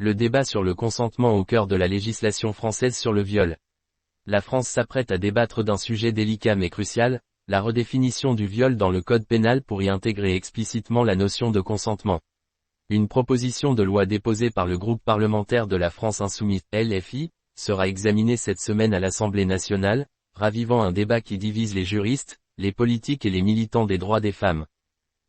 Le débat sur le consentement au cœur de la législation française sur le viol. La France s'apprête à débattre d'un sujet délicat mais crucial, la redéfinition du viol dans le code pénal pour y intégrer explicitement la notion de consentement. Une proposition de loi déposée par le groupe parlementaire de la France Insoumise, LFI, sera examinée cette semaine à l'Assemblée nationale, ravivant un débat qui divise les juristes, les politiques et les militants des droits des femmes.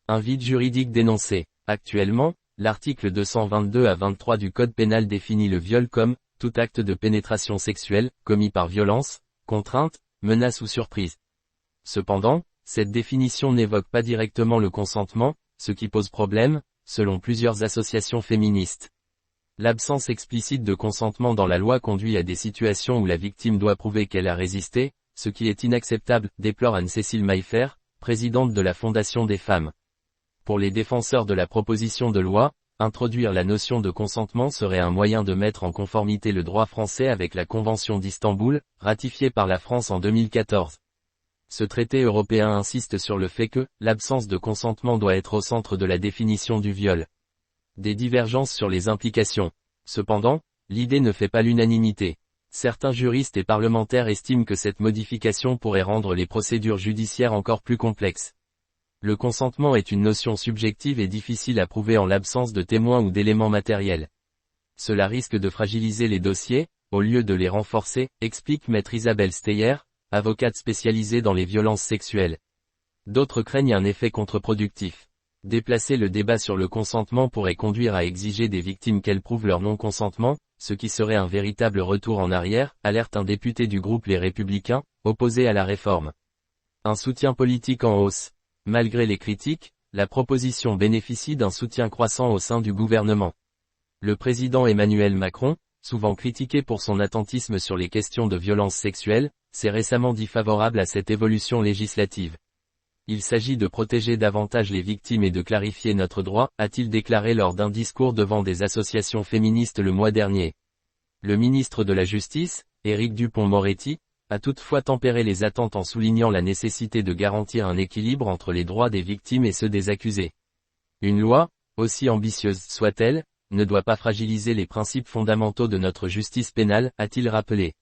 Un vide juridique dénoncé. Actuellement, l'article 222 à 23 du Code pénal définit le viol comme « tout acte de pénétration sexuelle, commis par violence, contrainte, menace ou surprise ». Cependant, cette définition n'évoque pas directement le consentement, ce qui pose problème, selon plusieurs associations féministes. L'absence explicite de consentement dans la loi conduit à des situations où la victime doit prouver qu'elle a résisté, ce qui est inacceptable, déplore Anne-Cécile Maillefer, présidente de la Fondation des femmes. Pour les défenseurs de la proposition de loi, introduire la notion de consentement serait un moyen de mettre en conformité le droit français avec la Convention d'Istanbul, ratifiée par la France en 2014. Ce traité européen insiste sur le fait que l'absence de consentement doit être au centre de la définition du viol. Des divergences sur les implications. Cependant, l'idée ne fait pas l'unanimité. Certains juristes et parlementaires estiment que cette modification pourrait rendre les procédures judiciaires encore plus complexes. Le consentement est une notion subjective et difficile à prouver en l'absence de témoins ou d'éléments matériels. Cela risque de fragiliser les dossiers, au lieu de les renforcer, explique maître Isabelle Steyer, avocate spécialisée dans les violences sexuelles. D'autres craignent un effet contre-productif. Déplacer le débat sur le consentement pourrait conduire à exiger des victimes qu'elles prouvent leur non-consentement, ce qui serait un véritable retour en arrière, alerte un député du groupe Les Républicains, opposé à la réforme. Un soutien politique en hausse. Malgré les critiques, la proposition bénéficie d'un soutien croissant au sein du gouvernement. Le président Emmanuel Macron, souvent critiqué pour son attentisme sur les questions de violence sexuelle, s'est récemment dit favorable à cette évolution législative. Il s'agit de protéger davantage les victimes et de clarifier notre droit, a-t-il déclaré lors d'un discours devant des associations féministes le mois dernier. Le ministre de la Justice, Éric Dupond-Moretti, a toutefois tempéré les attentes en soulignant la nécessité de garantir un équilibre entre les droits des victimes et ceux des accusés. Une loi, aussi ambitieuse soit-elle, ne doit pas fragiliser les principes fondamentaux de notre justice pénale, a-t-il rappelé.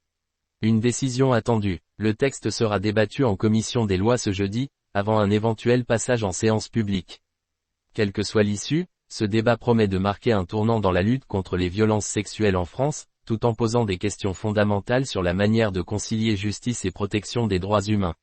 Une décision attendue. Le texte sera débattu en commission des lois ce jeudi, avant un éventuel passage en séance publique. Quelle que soit l'issue, ce débat promet de marquer un tournant dans la lutte contre les violences sexuelles en France, tout en posant des questions fondamentales sur la manière de concilier justice et protection des droits humains.